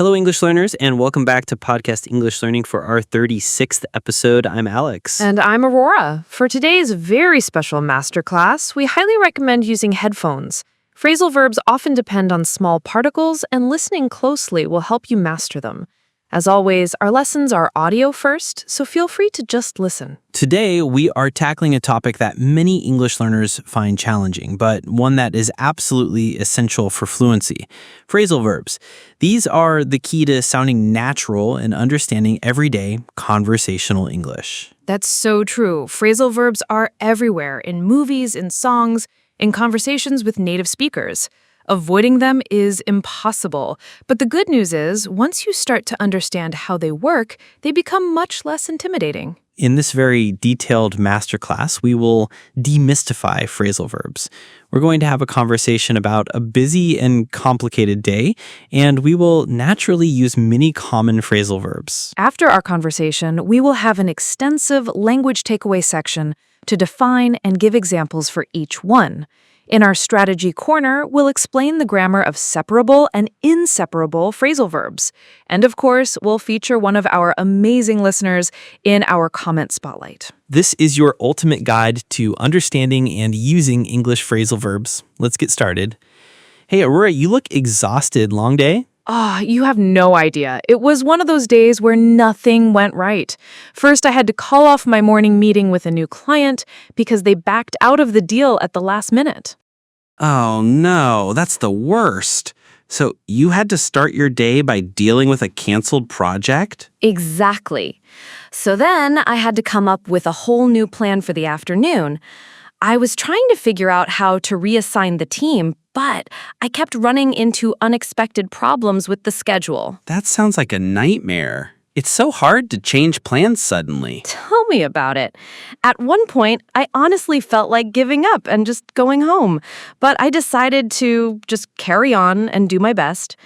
Hello, English learners, and welcome back to Podcast English Learning for our 36th episode. I'm Alex. And I'm Aurora. For today's very special masterclass, we highly recommend using headphones. Phrasal verbs often depend on small particles, and listening closely will help you master them. As always, our lessons are audio first, so feel free to just listen. Today, we are tackling a topic that many English learners find challenging, but one that is absolutely essential for fluency. Phrasal verbs. These are the key to sounding natural and understanding everyday conversational English. That's so true. Phrasal verbs are everywhere, in movies, in songs, in conversations with native speakers. Avoiding them is impossible. But the good news is, once you start to understand how they work, they become much less intimidating. In this very detailed masterclass, we will demystify phrasal verbs. We're going to have a conversation about a busy and complicated day, and we will naturally use many common phrasal verbs. After our conversation, we will have an extensive language takeaway section to define and give examples for each one. In our strategy corner, we'll explain the grammar of separable and inseparable phrasal verbs. And of course, we'll feature one of our amazing listeners in our comment spotlight. This is your ultimate guide to understanding and using English phrasal verbs. Let's get started. Hey, Aurora, you look exhausted. Long day? You have no idea. It was one of those days where nothing went right. First, I had to call off my morning meeting with a new client because they backed out of the deal at the last minute. Oh no, that's the worst. So you had to start your day by dealing with a canceled project? Exactly. So then I had to come up with a whole new plan for the afternoon. I was trying to figure out how to reassign the team, but I kept running into unexpected problems with the schedule. That sounds like a nightmare. It's so hard to change plans suddenly. Tell me about it. At one point, I honestly felt like giving up and just going home, but I decided to just carry on and do my best.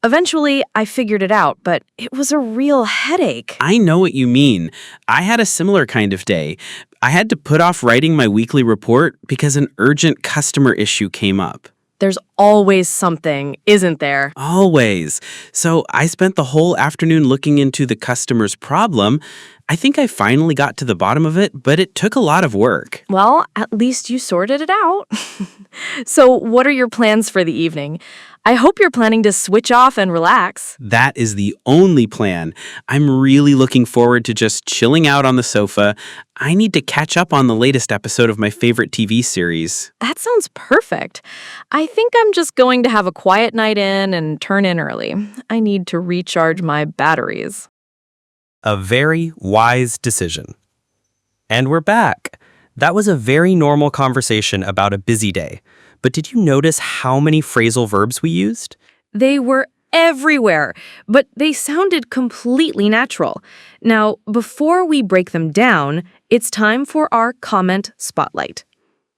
Eventually, I figured it out, but it was a real headache. I know what you mean. I had a similar kind of day. I had to put off writing my weekly report because an urgent customer issue came up. There's always something, isn't there? Always. So I spent the whole afternoon looking into the customer's problem. I think I finally got to the bottom of it, but it took a lot of work. Well, at least you sorted it out. So what are your plans for the evening? I hope you're planning to switch off and relax. That is the only plan. I'm really looking forward to just chilling out on the sofa. I need to catch up on the latest episode of my favorite TV series. That sounds perfect. I think I'm just going to have a quiet night in and turn in early. I need to recharge my batteries. A very wise decision. And we're back. That was a very normal conversation about a busy day. But did you notice how many phrasal verbs we used? They were everywhere, but they sounded completely natural. Now, before we break them down, it's time for our comment spotlight.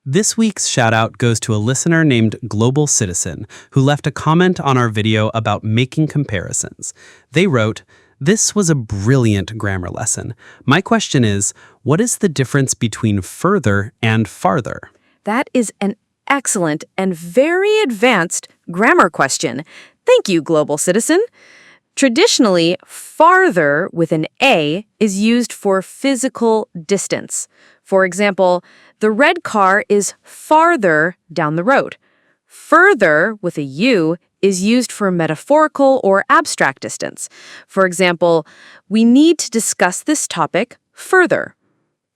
This week's shout-out goes to a listener named Global Citizen, who left a comment on our video about making comparisons. They wrote, "This was a brilliant grammar lesson. My question is, what is the difference between further and farther?" That is an excellent and very advanced grammar question. Thank you, Global Citizen. Traditionally, farther with an A is used for physical distance. For example, the red car is farther down the road. Further with a U is used for metaphorical or abstract distance. For example, we need to discuss this topic further.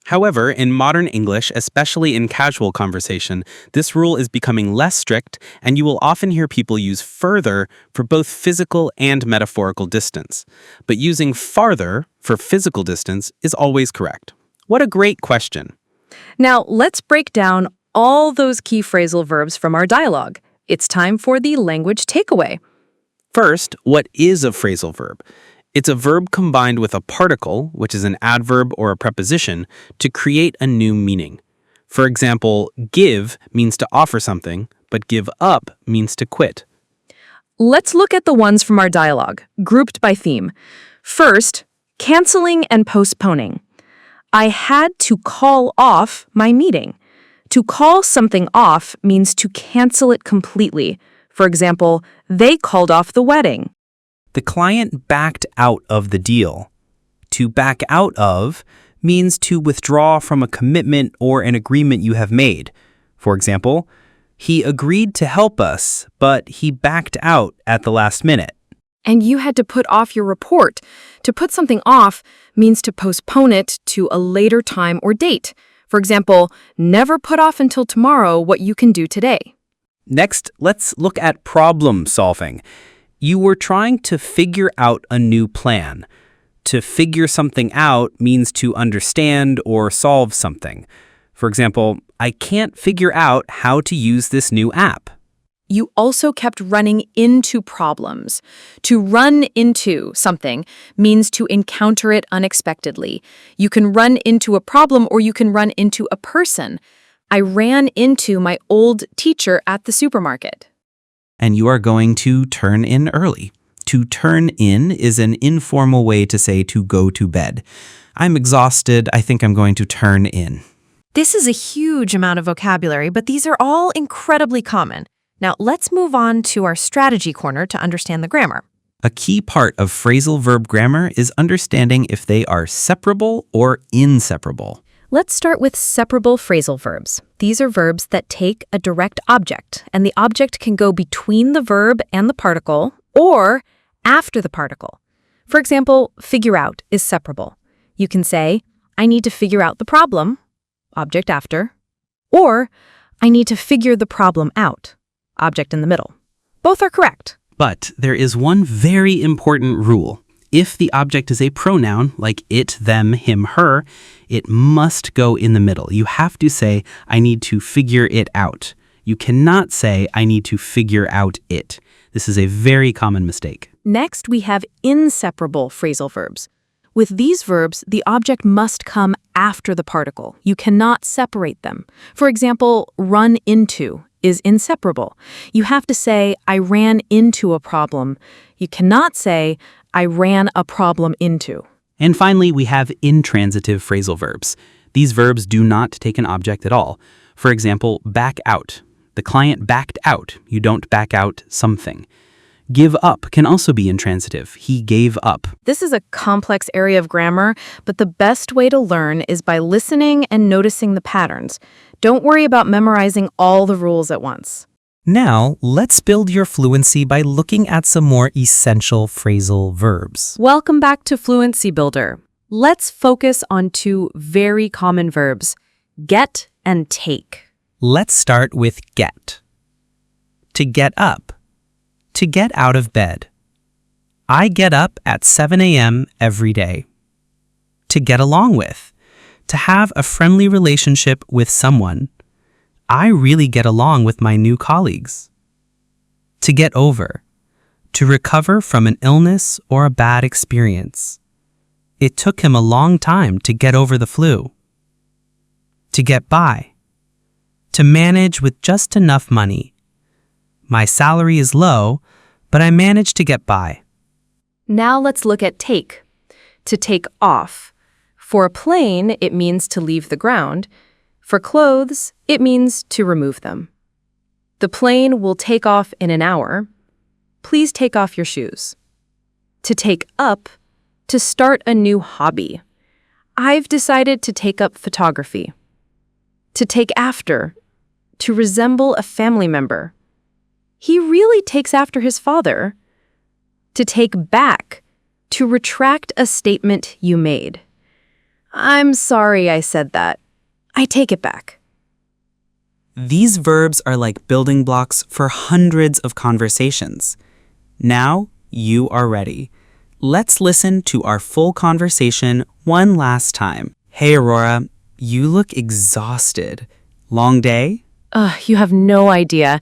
However, in modern English, especially in casual conversation, this rule is becoming less strict, and you will often hear people use further for both physical and metaphorical distance. But using farther for physical distance is always correct. What a great question. Now, let's break down all those key phrasal verbs from our dialogue. It's time for the language takeaway. First, what is a phrasal verb? It's a verb combined with a particle, which is an adverb or a preposition, to create a new meaning. For example, give means to offer something, but give up means to quit. Let's look at the ones from our dialogue, grouped by theme. First, canceling and postponing. I had to call off my meeting. To call something off means to cancel it completely. For example, they called off the wedding. The client backed out of the deal. To back out of means to withdraw from a commitment or an agreement you have made. For example, he agreed to help us, but he backed out at the last minute. And you had to put off your report. To put something off means to postpone it to a later time or date. For example, never put off until tomorrow what you can do today. Next, let's look at problem solving. You were trying to figure out a new plan. To figure something out means to understand or solve something. For example, I can't figure out how to use this new app. You also kept running into problems. To run into something means to encounter it unexpectedly. You can run into a problem or you can run into a person. I ran into my old teacher at the supermarket. And you are going to turn in early. To turn in is an informal way to say to go to bed. I'm exhausted. I think I'm going to turn in. This is a huge amount of vocabulary, but these are all incredibly common. Now, let's move on to our strategy corner to understand the grammar. A key part of phrasal verb grammar is understanding if they are separable or inseparable. Let's start with separable phrasal verbs. These are verbs that take a direct object, and the object can go between the verb and the particle or after the particle. For example, figure out is separable. You can say, I need to figure out the problem, object after, or I need to figure the problem out, object in the middle. Both are correct. But there is one very important rule. If the object is a pronoun, like it, them, him, her, it must go in the middle. You have to say, I need to figure it out. You cannot say, I need to figure out it. This is a very common mistake. Next, we have inseparable phrasal verbs. With these verbs, the object must come after the particle. You cannot separate them. For example, run into is inseparable. You have to say, I ran into a problem. You cannot say, I ran a problem into. And finally, we have intransitive phrasal verbs. These verbs do not take an object at all. For example, back out. The client backed out. You don't back out something. Give up can also be intransitive. He gave up. This is a complex area of grammar, but the best way to learn is by listening and noticing the patterns. Don't worry about memorizing all the rules at once. Now, let's build your fluency by looking at some more essential phrasal verbs. Welcome back to Fluency Builder. Let's focus on two very common verbs, get and take. Let's start with get. To get up. To get out of bed. I get up at 7 a.m. every day. To get along with. To have a friendly relationship with someone. I really get along with my new colleagues. To get over. To recover from an illness or a bad experience. It took him a long time to get over the flu. To get by. To manage with just enough money. My salary is low, but I manage to get by. Now let's look at take. To take off. For a plane, it means to leave the ground. For clothes, it means to remove them. The plane will take off in an hour. Please take off your shoes. To take up. To start a new hobby. I've decided to take up photography. To take after. To resemble a family member. He really takes after his father. To take back. To retract a statement you made. I'm sorry I said that. I take it back. These verbs are like building blocks for hundreds of conversations. Now you are ready. Let's listen to our full conversation one last time. Hey, Aurora, you look exhausted. Long day? You have no idea.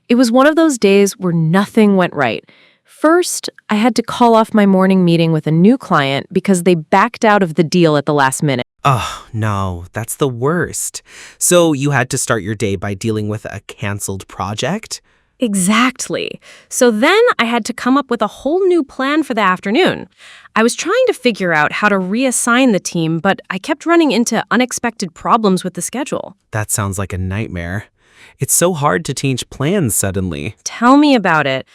It was one of those days where nothing went right. First, I had to call off my morning meeting with a new client because they backed out of the deal at the last minute. Oh, no, that's the worst. So you had to start your day by dealing with a canceled project? Exactly. So then I had to come up with a whole new plan for the afternoon. I was trying to figure out how to reassign the team, but I kept running into unexpected problems with the schedule. That sounds like a nightmare. It's so hard to change plans suddenly. Tell me about it.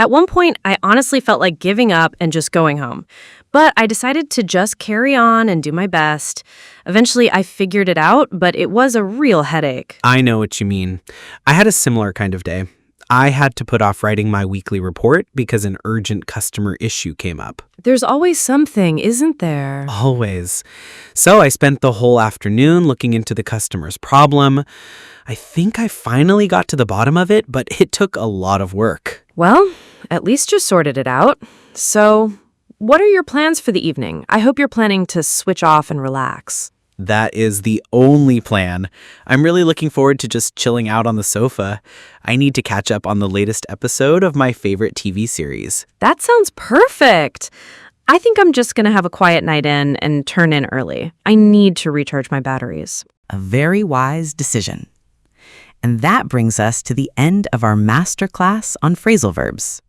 At one point, I honestly felt like giving up and just going home. But I decided to just carry on and do my best. Eventually, I figured it out, but it was a real headache. I know what you mean. I had a similar kind of day. I had to put off writing my weekly report because an urgent customer issue came up. There's always something, isn't there? Always. So I spent the whole afternoon looking into the customer's problem. I think I finally got to the bottom of it, but it took a lot of work. Well, at least you sorted it out. So, what are your plans for the evening? I hope you're planning to switch off and relax. That is the only plan. I'm really looking forward to just chilling out on the sofa. I need to catch up on the latest episode of my favorite TV series. That sounds perfect. I think I'm just going to have a quiet night in and turn in early. I need to recharge my batteries. A very wise decision. And that brings us to the end of our masterclass on phrasal verbs.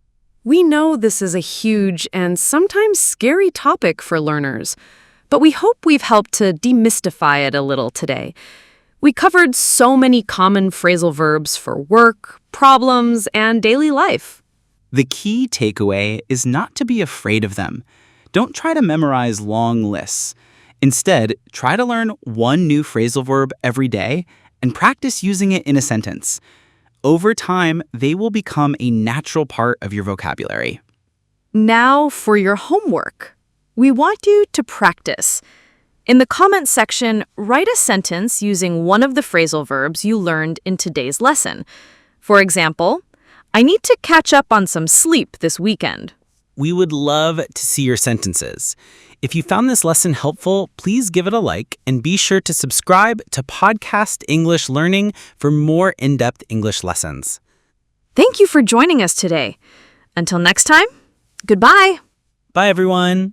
We know this is a huge and sometimes scary topic for learners, but we hope we've helped to demystify it a little today. We covered so many common phrasal verbs for work, problems, and daily life. The key takeaway is not to be afraid of them. Don't try to memorize long lists. Instead, try to learn one new phrasal verb every day and practice using it in a sentence. Over time, they will become a natural part of your vocabulary. Now for your homework. We want you to practice. In the comments section, write a sentence using one of the phrasal verbs you learned in today's lesson. For example, I need to catch up on some sleep this weekend. We would love to see your sentences. If you found this lesson helpful, please give it a like and be sure to subscribe to Podcast English Learning for more in-depth English lessons. Thank you for joining us today. Until next time, goodbye. Bye, everyone.